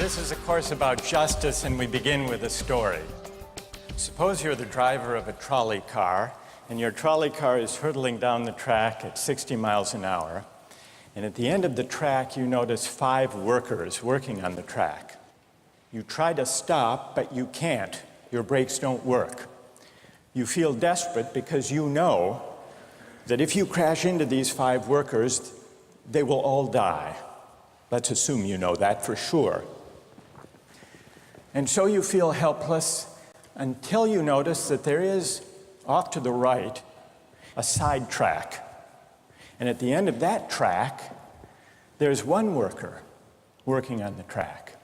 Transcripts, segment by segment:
This is a course about justice, and we begin with a story. Suppose you're the driver of a trolley car, and your trolley car is hurtling down the track at 60 miles an hour. And at the end of the track, you notice 5 workers working on the track. You try to stop, but you can't. Your brakes don't work. You feel desperate because you know that if you crash into these 5 workers, they will all die. Let's assume you know that for sure. And so you feel helpless until you notice that there is, off to the right, a side track. And at the end of that track, there's one worker working on the track.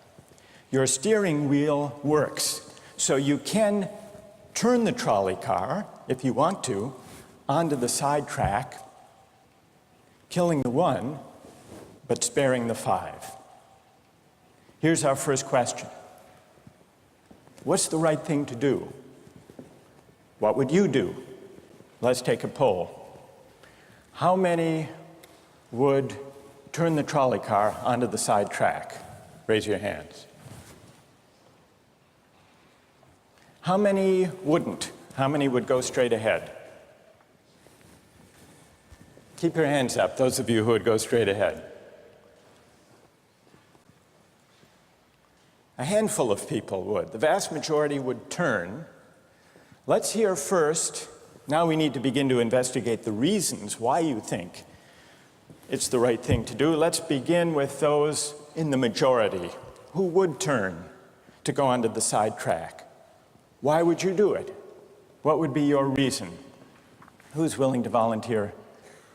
Your steering wheel works, so you can turn the trolley car, if you want to, onto the side track, killing the one, but sparing the 5. Here's our first question. What's the right thing to do? What would you do? Let's take a poll. How many would turn the trolley car onto the side track? Raise your hands. How many wouldn't? How many would go straight ahead? Keep your hands up, those of you who would go straight ahead. A handful of people would. The vast majority would turn. Let's hear first. Now we need to begin to investigate the reasons why you think it's the right thing to do. Let's begin with those in the majority who would turn to go onto the side track. Why would you do it? What would be your reason? Who's willing to volunteer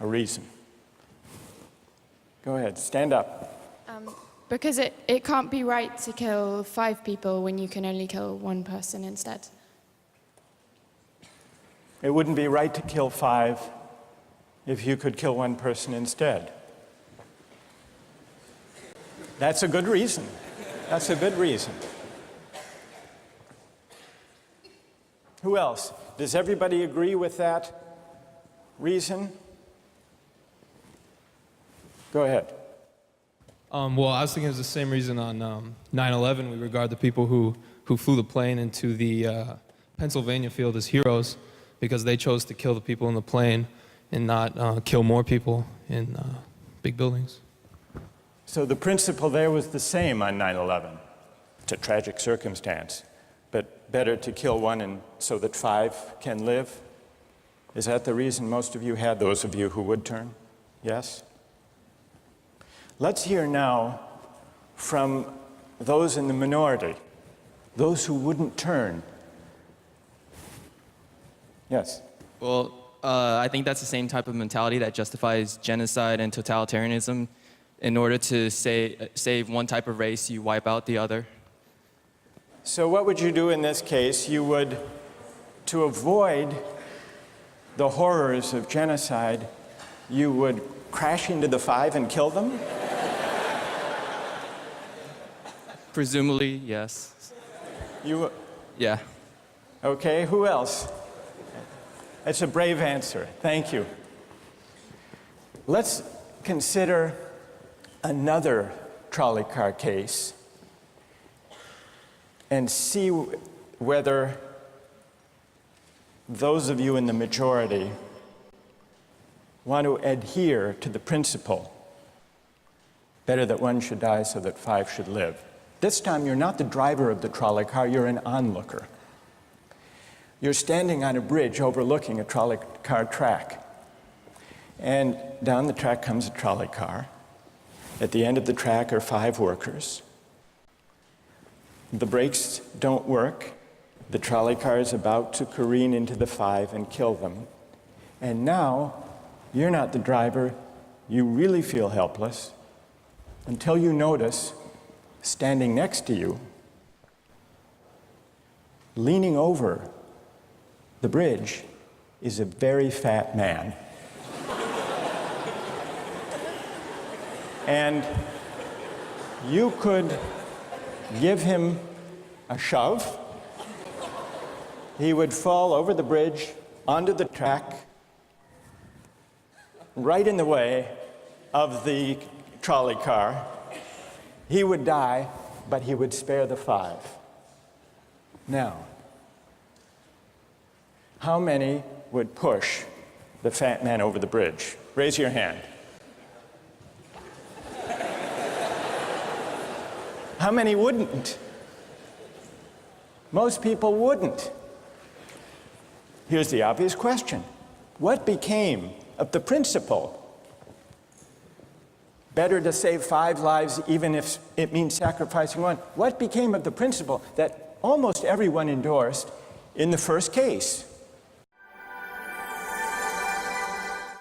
a reason? Go ahead, stand up. Because it can't be right to kill 5 people when you can only kill 1 person instead. It wouldn't be right to kill 5 if you could kill 1 person instead. That's a good reason. That's a good reason. Who else? Does everybody agree with that reason? Go ahead. Well, I was thinking it was the same reason on 9/11. We regard the people who flew the plane into the Pennsylvania field as heroes because they chose to kill the people in the plane and not kill more people in big buildings. So the principle there was the same on 9/11. It's a tragic circumstance, but better to kill 1 and so that 5 can live? Is that the reason most of you had, those of you who would turn? Yes? Let's hear now from those in the minority, those who wouldn't turn. Yes? Well, I think that's the same type of mentality that justifies genocide and totalitarianism. In order to save one type of race, you wipe out the other. So what would you do in this case? You would, to avoid the horrors of genocide, you would crash into the 5 and kill them? Presumably, yes. You? Yeah. Okay, who else? That's a brave answer. Thank you. Let's consider another trolley car case and see whether those of you in the majority want to adhere to the principle, better that 1 should die so that 5 should live. This time you're not the driver of the trolley car, you're an onlooker. You're standing on a bridge overlooking a trolley car track. And down the track comes a trolley car. At the end of the track are 5 workers. The brakes don't work. The trolley car is about to careen into the 5 and kill them. And now, you're not the driver. You really feel helpless until you notice, standing next to you, leaning over the bridge, is a very fat man. And you could give him a shove. He would fall over the bridge, onto the track, right in the way of the trolley car. He would die, but he would spare the 5. Now, how many would push the fat man over the bridge? Raise your hand. How many wouldn't? Most people wouldn't. Here's the obvious question. What became of the principle? Better to save 5 lives even if it means sacrificing 1. What became of the principle that almost everyone endorsed in the first case?